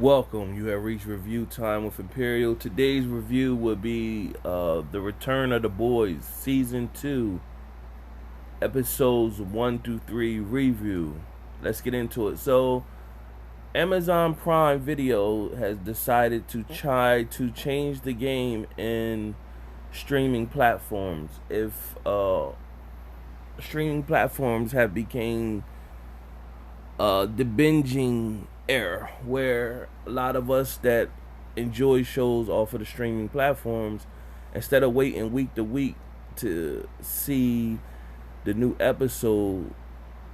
Welcome, you have reached review time with Imperial. Today's review will be The Return of the Boys, Season 2, Episodes 1 through 3 review. Let's get into it. So, Amazon Prime Video has decided to try to change the game in streaming platforms. If streaming platforms have become the binging era, where a lot of us that enjoy shows off of the streaming platforms, instead of waiting week to week to see the new episode,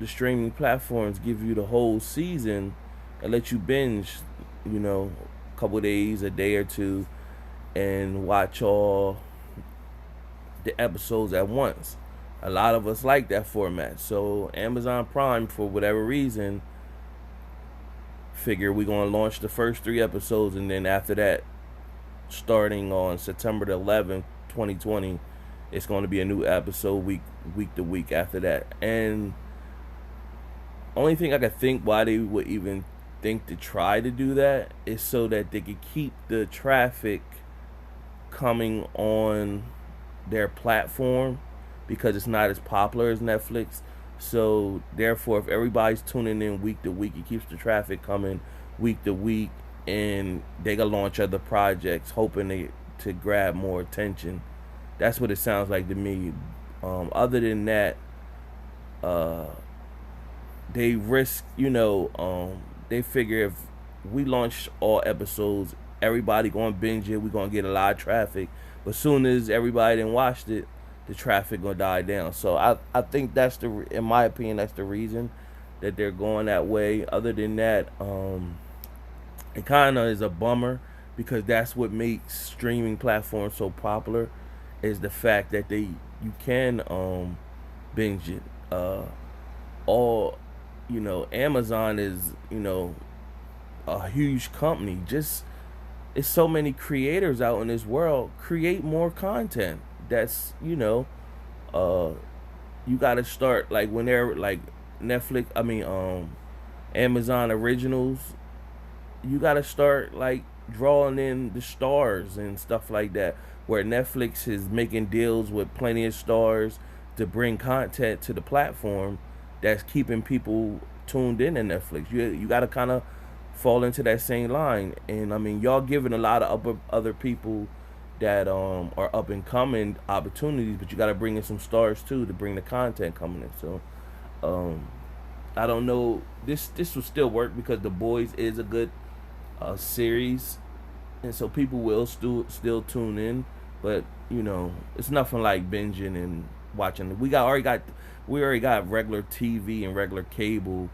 the streaming platforms give you the whole season and let you binge, a couple days, a day or two, and watch all the episodes at once. A lot of us like that format. So Amazon Prime, for whatever reason, figure we're gonna launch the first 3 episodes, and then after that, starting on September the 11th, 2020, it's going to be a new episode week to week after that. And only thing I could think why they would even think to try to do that is so that they could keep the traffic coming on their platform, because it's not as popular as Netflix. So therefore, if everybody's tuning in week to week, it keeps the traffic coming week to week, and they can launch other projects hoping to grab more attention. That's what it sounds like to me. Other than that, they risk, they figure if we launch all episodes, everybody gonna binge it. We're gonna get a lot of traffic, but soon as everybody done watched it, the traffic gonna die down. So I think that's in my opinion, that's the reason that they're going that way. Other than that, it kind of is a bummer, because that's what makes streaming platforms so popular, is the fact that you can binge it. All Amazon is a huge company. Just it's so many creators out in this world. Create more content. That's you got to start, like, when they're like Netflix. Amazon originals. You got to start, like, drawing in the stars and stuff like that. Where Netflix is making deals with plenty of stars to bring content to the platform that's keeping people tuned in to Netflix. You got to kind of fall into that same line. And y'all giving a lot of other people that are up and coming opportunities, but you got to bring in some stars too to bring the content coming in. So I don't know. This will still work because The Boys is a good series, and so people will still tune in. But it's nothing like binging and watching. We already got regular TV and regular cable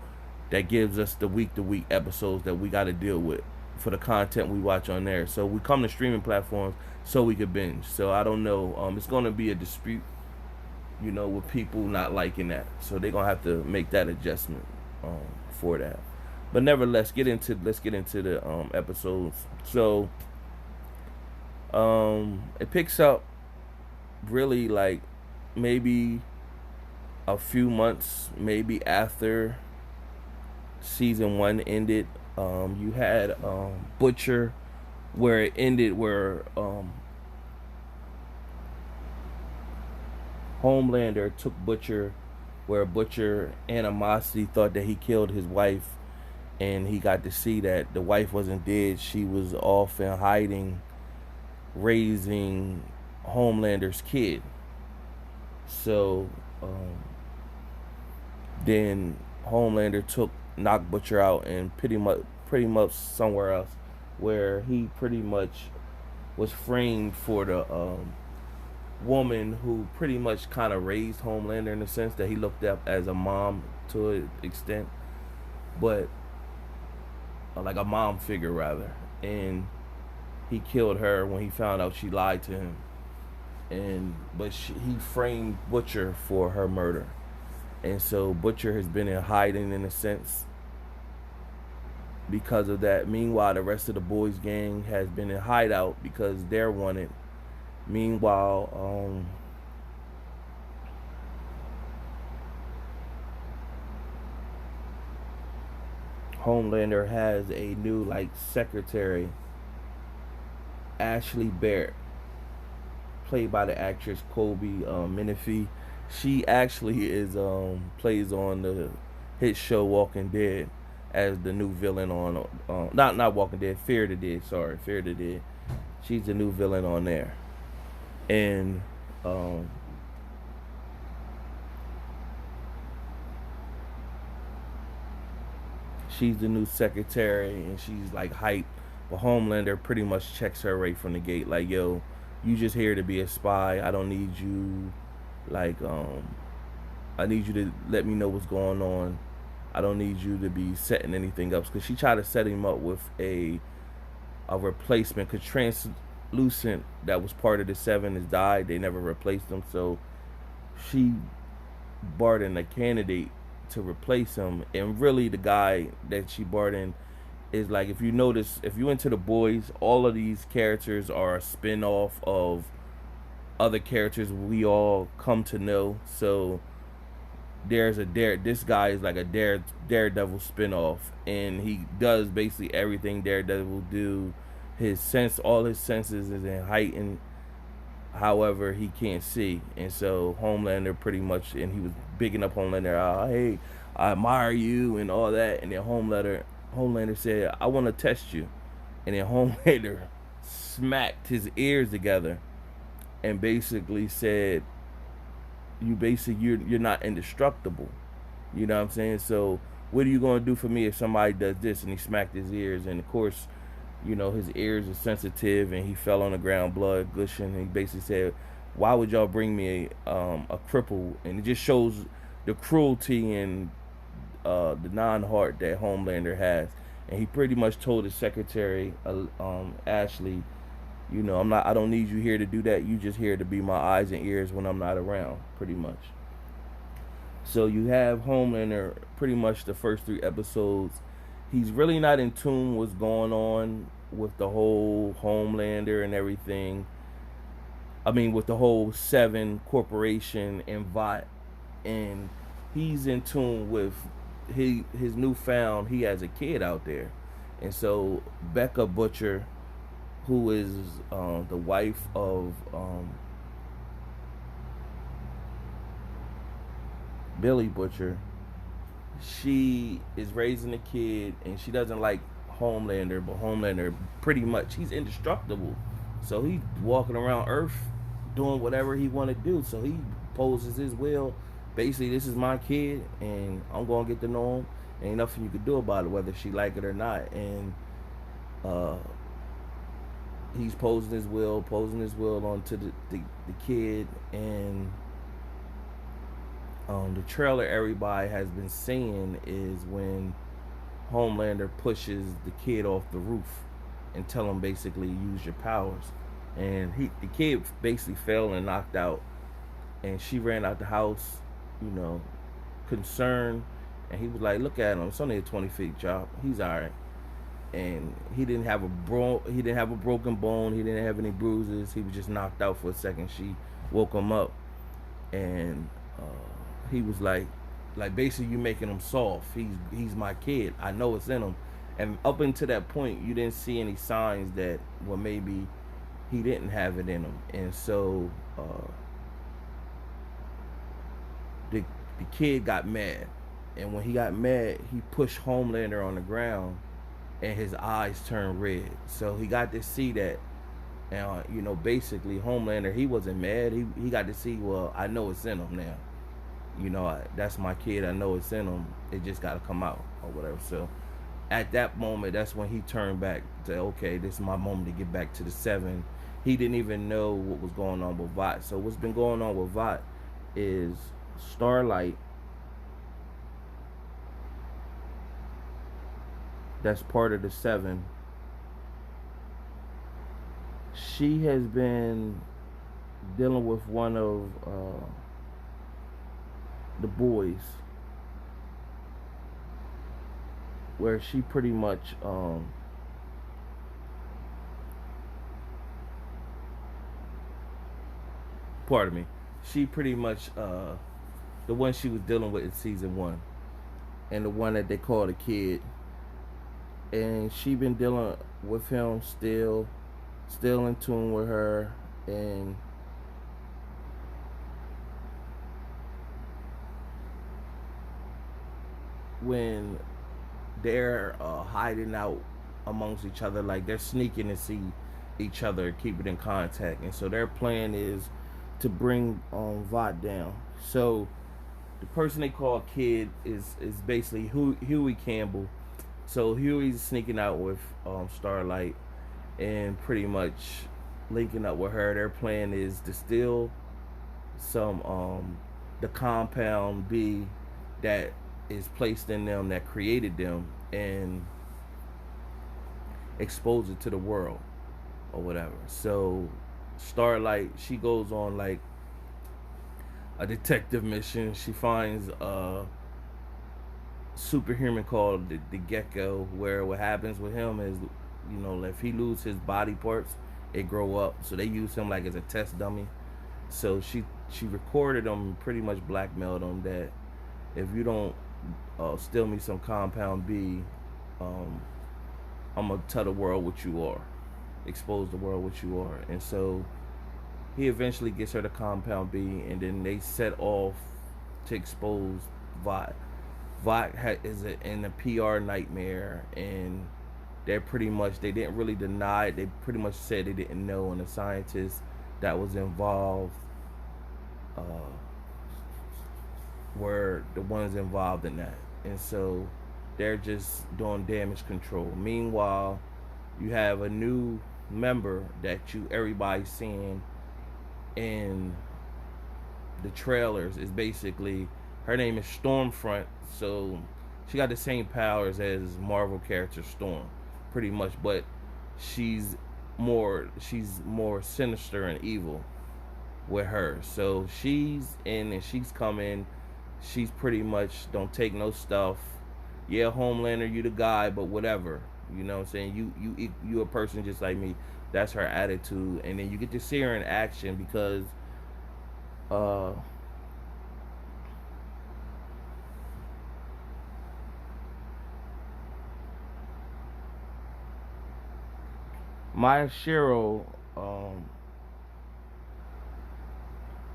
that gives us the week to week episodes that we got to deal with for the content we watch on there. So we come to streaming platforms so we could binge. So I don't know. It's going to be a dispute, with people not liking that. So they're gonna have to make that adjustment for that. But nevertheless, let's get into the episodes. So it picks up really, like, maybe a few months maybe after season 1 ended. You had Butcher, where it ended, where Homelander took Butcher, where Butcher animosity thought that he killed his wife, and he got to see that the wife wasn't dead. She was off in hiding, raising Homelander's kid. So then Homelander knocked Butcher out, and pretty much somewhere else, where he pretty much was framed for the woman who pretty much kind of raised Homelander, in the sense that he looked up as a mom to an extent, but like a mom figure rather. And he killed her when he found out she lied to him. But he framed Butcher for her murder. And so Butcher has been in hiding, in a sense, because of that. Meanwhile, the rest of the Boys gang has been in hideout because they're wanted. Meanwhile, Homelander has a new like secretary, Ashley Barrett, played by the actress Colby Menifee. She actually is plays on the hit show Walking Dead as the new villain on not Walking Dead, Fear the Dead. Sorry, Fear the Dead. She's the new villain on there, and um, she's the new secretary, and she's like hype. But Homelander pretty much checks her right from the gate, like, "Yo, you just here to be a spy. I don't need you. Like, I need you to let me know what's going on. I don't need you to be setting anything up." Because she tried to set him up with a replacement. Because Translucent, that was part of the Seven, has died. They never replaced him, so she brought in a candidate to replace him. And really, the guy that she brought in is like, if you notice, if you into the boys, all of these characters are a spin off of other characters we all come to know. So there's a this guy is like a Daredevil spinoff, and he does basically everything Daredevil do. His sense, all his senses is in heightened. However, he can't see, and so Homelander pretty much, and he was bigging up Homelander. Hey, I admire you and all that, and then Homelander said, "I want to test you," and then Homelander smacked his ears together and basically said, you're not indestructible. You know what I'm saying? So what are you gonna do for me if somebody does this? And he smacked his ears, and of course, his ears are sensitive, and he fell on the ground, blood gushing. And he basically said, "Why would y'all bring me a cripple?" And it just shows the cruelty and the non-heart that Homelander has. And he pretty much told his secretary, Ashley, I don't need you here to do that. You just here to be my eyes and ears when I'm not around, pretty much. So you have Homelander pretty much the first 3 episodes. He's really not in tune with what's going on with the whole Homelander and everything. I mean, with the whole Seven Corporation and Vought. And he's in tune with his newfound, he has a kid out there. And so Becca Butcher, who is the wife of Billy Butcher, she is raising a kid, and she doesn't like Homelander, but Homelander pretty much, he's indestructible. So he's walking around Earth doing whatever he want to do. So he poses his will. Basically, this is my kid, and I'm going to get to know him. Ain't nothing you could do about it, whether she like it or not. And he's posing his will onto the kid. And the trailer everybody has been seeing is when Homelander pushes the kid off the roof and tell him basically use your powers. And the kid basically fell and knocked out. And she ran out the house, concerned. And he was like, "Look at him. It's only a 20-feet drop. He's alright." And he didn't have a broken bone. He didn't have any bruises. He was just knocked out for a second. She woke him up, and he was like basically, you making him soft. He's my kid. I know it's in him. And up until that point, you didn't see any signs that, well, maybe he didn't have it in him. And so the kid got mad, and when he got mad, he pushed Homelander on the ground, and his eyes turned red. So he got to see that. And basically Homelander, he wasn't mad. He got to see, well, I know it's in him now. That's my kid. I know it's in him. It just got to come out or whatever. So at that moment, that's when he turned back to, okay, this is my moment to get back to the Seven. He didn't even know what was going on with Vought. So what's been going on with Vought is Starlight, that's part of the Seven. She has been dealing with one of the boys, where she pretty much pardon me, she pretty much the one she was dealing with in season 1, and the one that they called a kid. and she been dealing with him still in tune with her, and when they're hiding out amongst each other, like they're sneaking to see each other, keeping in contact, and so their plan is to bring Vought down. So the person they call Kid is basically Huey Campbell. So Huey's sneaking out with Starlight and pretty much linking up with her. Their plan is to steal some the compound B that is placed in them, that created them, and expose it to the world or whatever. So Starlight, she goes on like a detective mission. She finds a superhuman called the Gecko, where what happens with him is, if he loses his body parts, it grow up. So they use him like as a test dummy. So she recorded him, pretty much blackmailed him that if you don't steal me some compound B, um, I'm gonna tell the world what you are, expose the world what you are. And so he eventually gets her to compound B, and then they set off to expose Vought. Vought is in a PR nightmare, and they didn't really deny it. They pretty much said they didn't know, and the scientists that was involved uh, were the ones involved in that, and so they're just doing damage control. Meanwhile, you have a new member that everybody's seeing in the trailers. Is basically, her name is Stormfront. So she got the same powers as Marvel character Storm, pretty much, but she's more sinister and evil with her. So she's in and she's coming. She's pretty much don't take no stuff. Yeah, Homelander, you the guy, but whatever. You know what I'm saying? You a person just like me. That's her attitude, and then you get to see her in action because uh Maya Shiro,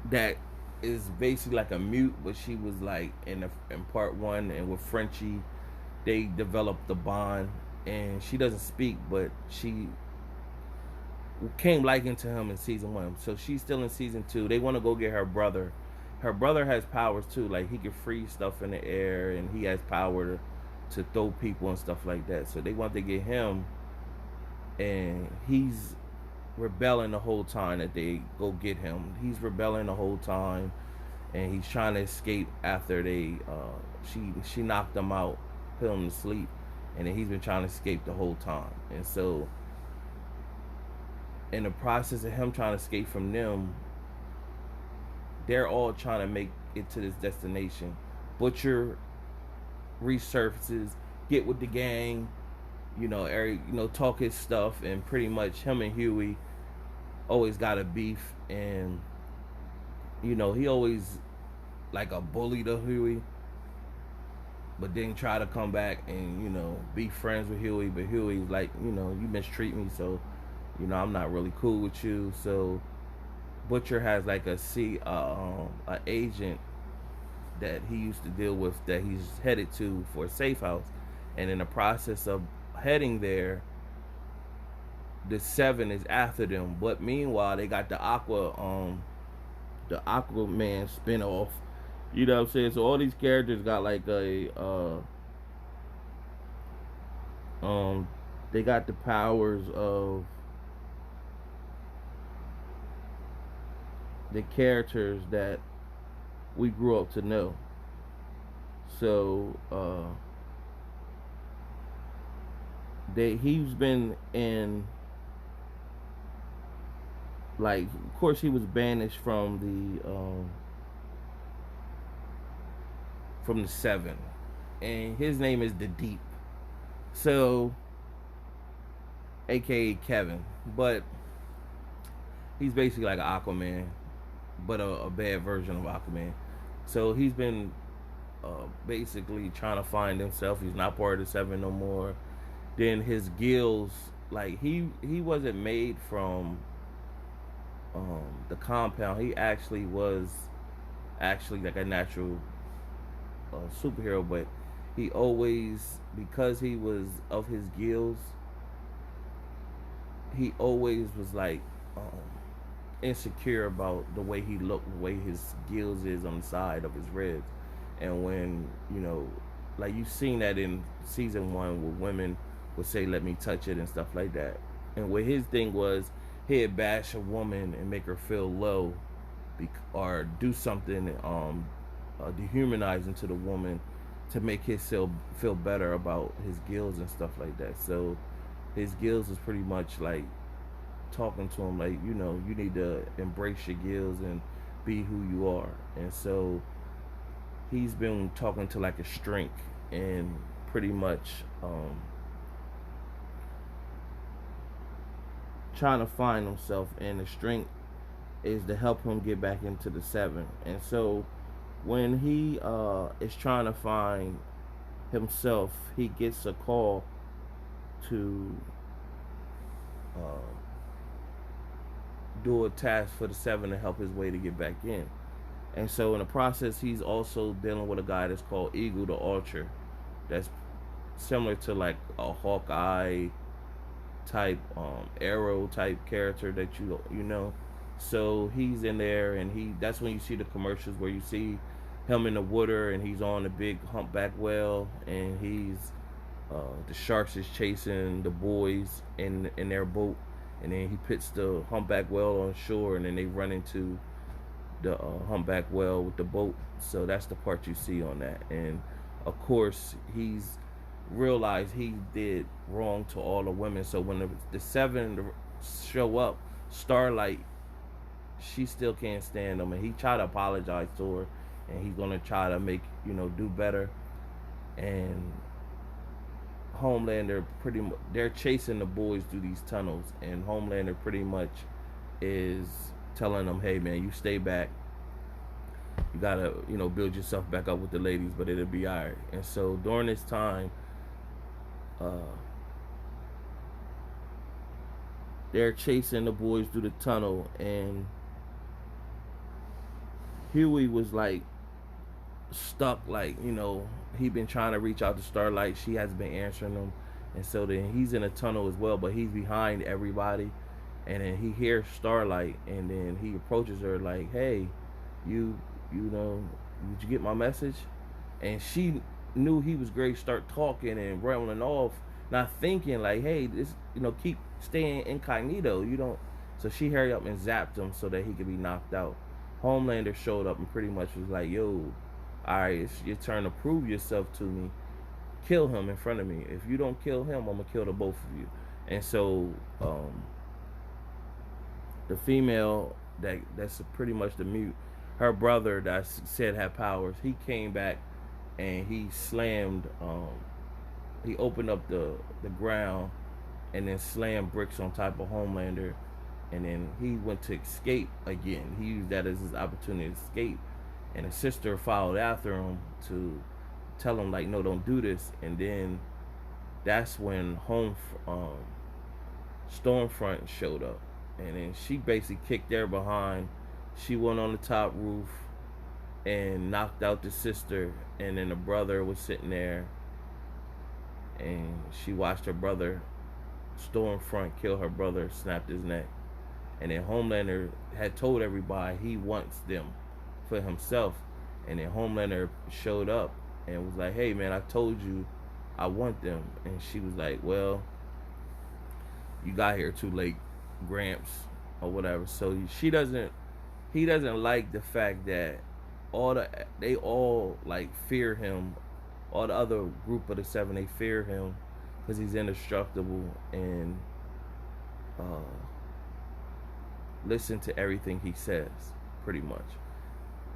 that is basically like a mute, but she was like in part one, and with Frenchie, they developed the bond, and she doesn't speak, but she came liking to him in season one. So she's still in season two. They want to go get her brother. Her brother has powers too, like he can freeze stuff in the air, and he has power to throw people and stuff like that. So they want to get him, and he's rebelling the whole time that they go get him. He's rebelling the whole time, and he's trying to escape after she knocked him out, put him to sleep, and then he's been trying to escape the whole time. And so, in the process of him trying to escape from them, they're all trying to make it to this destination. Butcher resurfaces, get with the gang, Eric, talk his stuff, and pretty much him and Huey always got a beef, and he always like a bully to Huey, but then try to come back and be friends with Huey, but Huey's like, you mistreat me, so I'm not really cool with you. So Butcher has like a agent that he used to deal with that he's headed to for a safe house, and in the process of heading there, the Seven is after them. But meanwhile, they got the Aquaman spinoff. You know what I'm saying? So all these characters got like they got the powers of the characters that we grew up to know. So he's been in, like, of course he was banished from the Seven, and his name is the Deep, so aka Kevin, but he's basically like an Aquaman, but a bad version of Aquaman. So he's been basically trying to find himself. He's not part of the Seven no more, then his gills, like he wasn't made from the compound. He actually was actually like a natural superhero, but he always, because he was of his gills, he always was like insecure about the way he looked, the way his gills is on the side of his ribs. And when, like you've seen that in season one where women would say, let me touch it and stuff like that. And what his thing was, he'd bash a woman and make her feel low, or do something dehumanizing to the woman to make his feel better about his gills and stuff like that. So his gills is pretty much like talking to him like, you need to embrace your gills and be who you are. And so he's been talking to like a strength, and pretty much trying to find himself, and the strength is to help him get back into the seven. And so when he is trying to find himself, he gets a call to uh, do a task for the seven to help his way to get back in. And so in the process, he's also dealing with a guy that's called Eagle the Archer, that's similar to like a Hawkeye type, Arrow type character that you know. So he's in there, and that's when you see the commercials where you see him in the water, and he's on a big humpback whale, and he's the sharks is chasing the boys in their boat, and then he puts the humpback whale on shore, and then they run into the humpback whale with the boat. So that's the part you see on that. And of course, he's realized he did wrong to all the women. So when the seven show up, Starlight, she still can't stand him, and he tried to apologize to her, and he's gonna try to make do better. And Homelander pretty much, they're chasing the boys through these tunnels, and Homelander pretty much is telling them, hey man, you stay back, you gotta build yourself back up with the ladies, but it'll be alright. And so during this time, they're chasing the boys through the tunnel, and Huey was like stuck, like he been trying to reach out to Starlight, she hasn't been answering him. And so then he's in a tunnel as well, but he's behind everybody. And then he hears Starlight, and then he approaches her like, hey, did you get my message? And she knew he was great, start talking and rambling off, not thinking like, hey, this keep staying incognito, you don't. So she hurried up and zapped him so that he could be knocked out. Homelander showed up and pretty much was like, yo, alright, it's your turn to prove yourself to me. Kill him in front of me. If you don't kill him, I'm gonna kill the both of you. And so the female that's pretty much the mute, her brother that I said had powers, he came back and he slammed, he opened up the ground and then slammed bricks on top of Homelander, and then he went to escape again. He used that as his opportunity to escape, and his sister followed after him to tell him like, no, don't do this. And then that's when Stormfront showed up, and then she basically kicked their behind. She went on the top roof and knocked out the sister, and then the brother was sitting there, and she watched her brother, Stormfront, kill her brother, snapped his neck. And then Homelander had told everybody he wants them for himself, and then Homelander showed up and was like, hey man, I told you I want them. And she was like, well, you got here too late, Gramps, or whatever. So he doesn't like the fact that they all like fear him. All the other group of the seven, they fear him because he's indestructible and listen to everything he says, pretty much.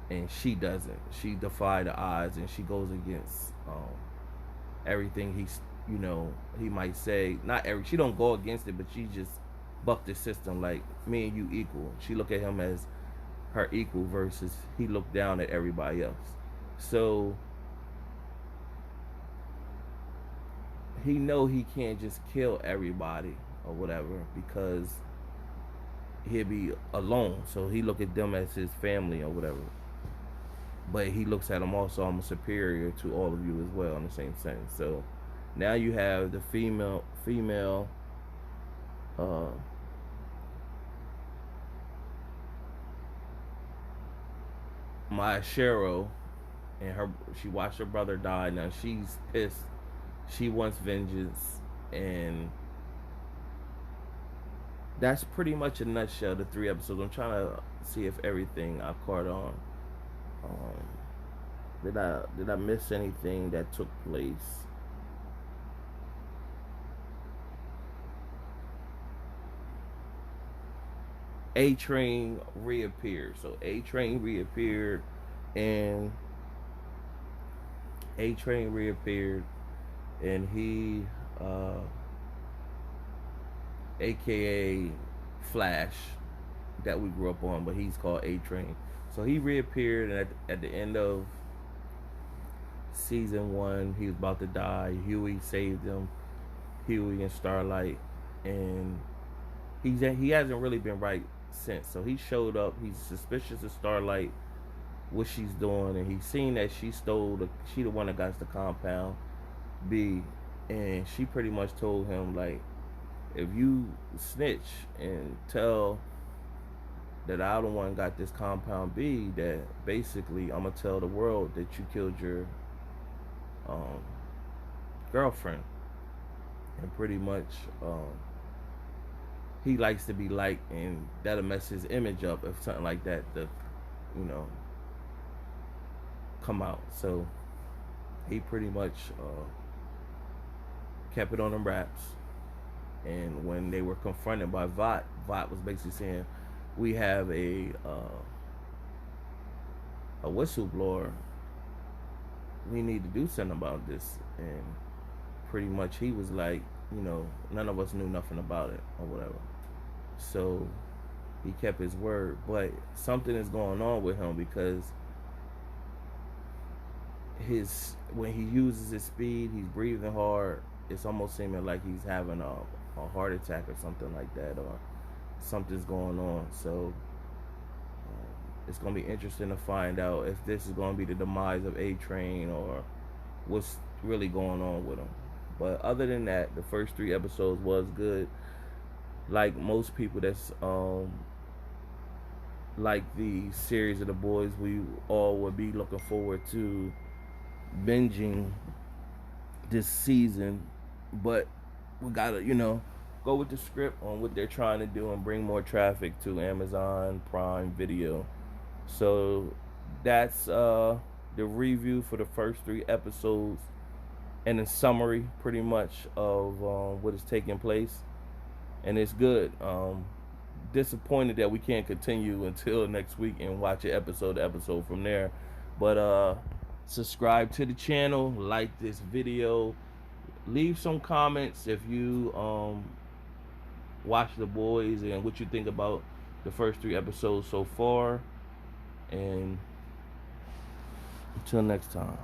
And she doesn't. She defied the odds, and she goes against everything he might say. She don't go against it, but she just bucked the system like, me and you equal. She look at him as her equal versus he looked down at everybody else. So he know he can't just kill everybody or whatever because he'll be alone. So he look at them as his family or whatever. But he looks at them also, I'm superior to all of you as well in the same sense. So now you have the female uh Maya Shero, and she watched her brother die. Now she's pissed. She wants vengeance, and that's pretty much a nutshell the 3 episodes. I'm trying to see if everything I caught on. Um, did I miss anything that took place? A Train reappeared. So A Train reappeared, and A Train reappeared, and he, aka Flash, that we grew up on, but he's called A Train. So he reappeared, and at the end of season 1, he was about to die. Huey saved him, Huey and Starlight, and he hasn't really been right since. So he showed up. He's suspicious of Starlight, what she's doing, and he's seen that she the one that got the compound B, and she pretty much told him, like, if you snitch and tell that I the one got this compound B, that basically I'm gonna tell the world that you killed your um, girlfriend, and pretty much he likes to be liked, and that'll mess his image up if something like that you know come out. So he pretty much kept it on them wraps. And when they were confronted by Vought was basically saying, we have a whistleblower, we need to do something about this. And pretty much he was like, none of us knew nothing about it or whatever. So he kept his word, but something is going on with him, because when he uses his speed, he's breathing hard. It's almost seeming like he's having a heart attack or something like that, or something's going on. So it's going to be interesting to find out if this is going to be the demise of A Train or what's really going on with him. But other than that, the first 3 episodes was good. Like most people that's like the series of The Boys, we all would be looking forward to binging this season, but we gotta go with the script on what they're trying to do and bring more traffic to Amazon Prime Video. So that's the review for the first 3 episodes, and a summary pretty much of what is taking place, and it's good. Disappointed that we can't continue until next week and watch it episode to episode from there, but subscribe to the channel, like this video, leave some comments if you watch The Boys and what you think about the first 3 episodes so far, and until next time.